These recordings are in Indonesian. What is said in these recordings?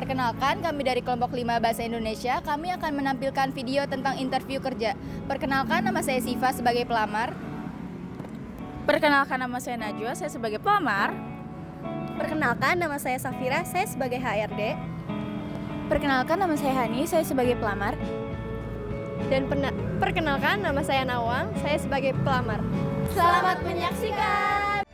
Perkenalkan, kami dari kelompok 5 Bahasa Indonesia. Kami akan menampilkan video tentang interview kerja. Perkenalkan, nama saya Siva sebagai pelamar. Perkenalkan, nama saya Najwa, saya sebagai pelamar. Perkenalkan, nama saya Safira, saya sebagai HRD. Perkenalkan, nama saya Hani, saya sebagai pelamar. Dan perkenalkan, nama saya Nawang, saya sebagai pelamar. Selamat menyaksikan!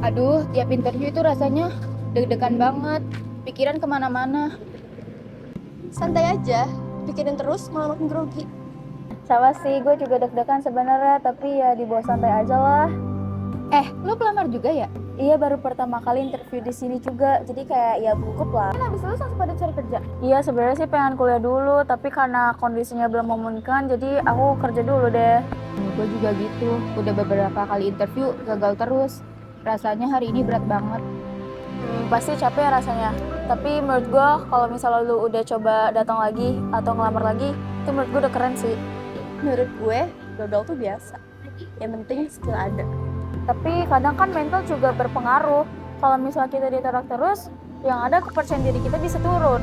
Aduh, tiap interview itu rasanya deg-degan banget, pikiran kemana-mana. Santai aja, pikirin terus malah makin grogi. Sama sih, gue juga deg-degan sebenarnya, tapi ya dibawa santai aja lah. Lo pelamar juga ya? Iya, baru pertama kali interview di sini juga, jadi kayak ya gugup lah. Kan habis lulus langsung pada cari kerja. Iya, sebenarnya sih pengen kuliah dulu, tapi karena kondisinya belum memungkinkan, jadi aku kerja dulu deh. Gue juga gitu, udah beberapa kali interview gagal terus. Rasanya hari ini berat banget. Pasti capek ya rasanya. Tapi menurut gue kalau misalnya lu udah coba datang lagi atau ngelamar lagi, itu menurut gue udah keren sih. Menurut gue, gagal tuh biasa. Yang penting skill ada. Tapi kadang kan mental juga berpengaruh. Kalau misalnya kita ditolak terus, yang ada kepercayaan diri kita bisa turun.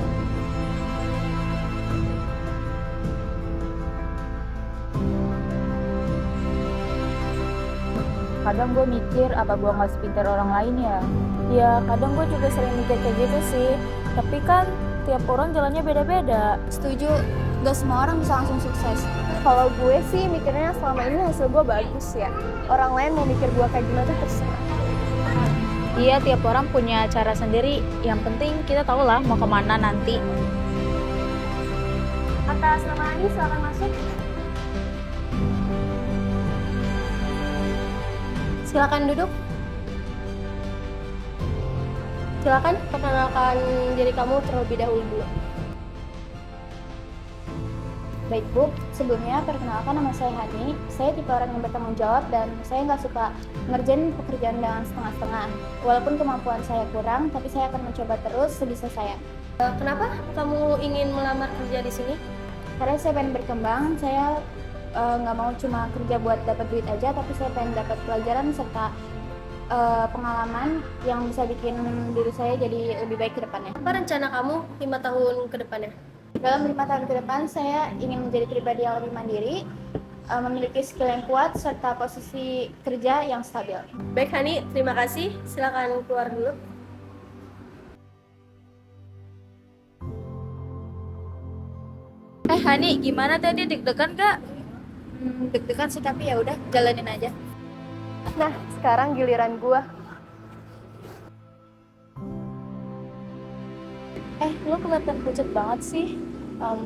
Kadang gue mikir apa gue nggak sepintar orang lain ya. Ya kadang gue juga sering mikir kayak gitu sih. Tapi kan tiap orang jalannya beda-beda. Setuju, gak semua orang bisa langsung sukses. Kalau gue sih mikirnya selama ini hasil gue bagus ya. Orang lain mau mikir gue kayak gimana tuh terserah. Iya, tiap orang punya cara sendiri. Yang penting kita tahu lah mau kemana nanti. Atas nama Ani, silakan masuk. Silakan duduk. Silakan perkenalkan diri kamu terlebih dahulu. Baik Bu, sebelumnya perkenalkan nama saya Hani. Saya tipe orang yang bertanggung jawab dan saya nggak suka ngerjain pekerjaan dengan setengah-setengah. Walaupun kemampuan saya kurang, tapi saya akan mencoba terus sebisa saya. Kenapa kamu ingin melamar kerja di sini? Karena saya pengen berkembang, saya nggak mau cuma kerja buat dapat duit aja, tapi saya pengen dapat pelajaran serta pengalaman yang bisa bikin diri saya jadi lebih baik ke depannya. Apa rencana kamu 5 tahun ke depannya? Dalam 5 tahun ke depan, saya ingin menjadi pribadi yang lebih mandiri, memiliki skill yang kuat, serta posisi kerja yang stabil. Baik Hani, terima kasih. Silakan keluar dulu. Hani, gimana tadi, deg-degan gak? Deg-degan sih, tapi ya udah jalanin aja. Nah, sekarang giliran gua. Lo kelihatan pucet banget sih.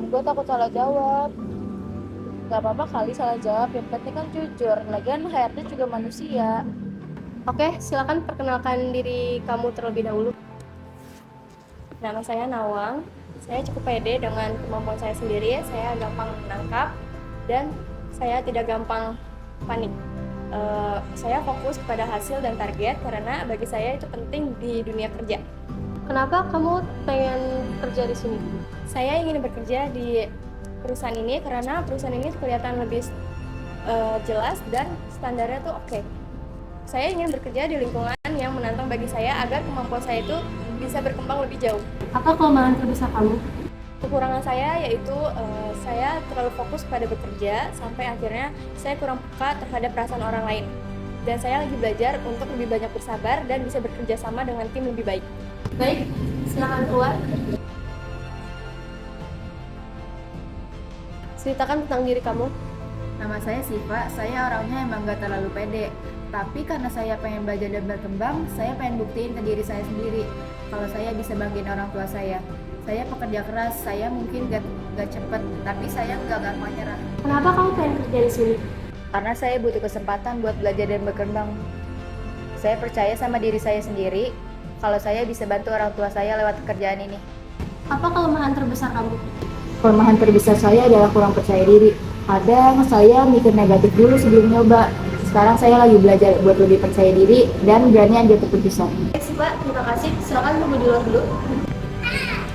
Gue takut salah jawab. Gak apa-apa kali salah jawab, yang penting kan jujur. Lagian HRD juga manusia. Oke, silakan perkenalkan diri kamu terlebih dahulu. Nama saya Nawang. Saya cukup pede dengan kemampuan saya sendiri. Saya gampang menangkap dan saya tidak gampang panik. Saya fokus pada hasil dan target karena bagi saya itu penting di dunia kerja. Kenapa kamu pengen kerja di sini? Saya ingin bekerja di perusahaan ini karena perusahaan ini kelihatan lebih jelas dan standarnya tuh oke. Saya ingin bekerja di lingkungan yang menantang bagi saya agar kemampuan saya itu bisa berkembang lebih jauh. Apa kelemahan terbesar kamu? Kekurangan saya yaitu saya terlalu fokus pada bekerja sampai akhirnya saya kurang peka terhadap perasaan orang lain. Dan saya lagi belajar untuk lebih banyak bersabar dan bisa bekerja sama dengan tim lebih baik. Baik, silakan keluar. Ceritakan tentang diri kamu. Nama saya Siva, saya orangnya emang gak terlalu pede. Tapi karena saya pengen belajar dan berkembang, saya pengen buktiin ke diri saya sendiri kalau saya bisa banggain orang tua saya. Saya pekerja keras, saya mungkin gak cepet, tapi saya gak gampang nyerah. Kenapa kamu pengen kerja di sini? Karena saya butuh kesempatan buat belajar dan berkembang. Saya percaya sama diri saya sendiri, kalau saya bisa bantu orang tua saya lewat pekerjaan ini. Apa kelemahan terbesar kamu? Kelemahan terbesar saya adalah kurang percaya diri. Kadang saya mikir negatif dulu sebelum nyoba. Sekarang saya lagi belajar buat lebih percaya diri dan berani ambil keputusan. Baik sih Pak, terima kasih. Silakan tunggu di luar dulu.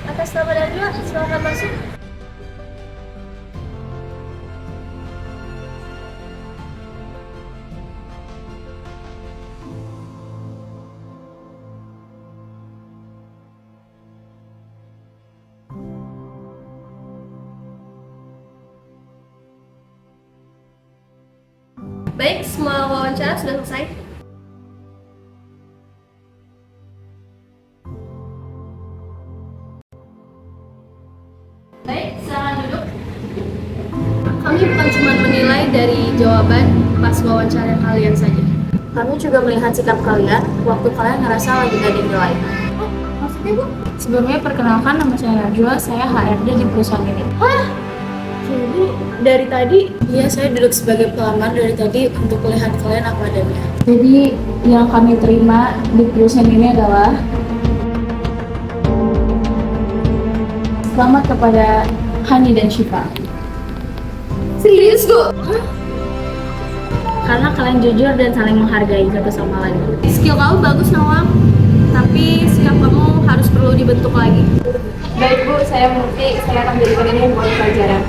Atas nama Najwa, silakan masuk. Baik, semua wawancara sudah selesai. Baik, silakan duduk. Kami bukan cuma menilai dari jawaban pas wawancara kalian saja. Kami juga melihat sikap kalian waktu kalian ngerasa lagi gak dinilai. Maksudnya Bu? Sebelumnya perkenalkan, nama saya Najwa, saya HRD di perusahaan ini. Jadi dari tadi Iya, saya duduk sebagai pelamar dari tadi untuk melihat kalian apa adanya. Jadi yang kami terima di perusahaan ini adalah selamat kepada Hani dan Syifa. serius Bu? Karena kalian jujur dan saling menghargai satu sama lain. Skill kamu bagus Nawang, tapi sikap kamu harus perlu dibentuk lagi. Baik Bu, saya mengerti. Saya akan jadikan ini buat pelajaran.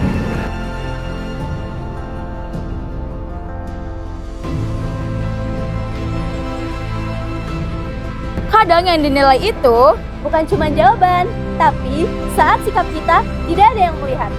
Kadang yang dinilai itu bukan cuma jawaban, tapi saat sikap kita tidak ada yang melihat.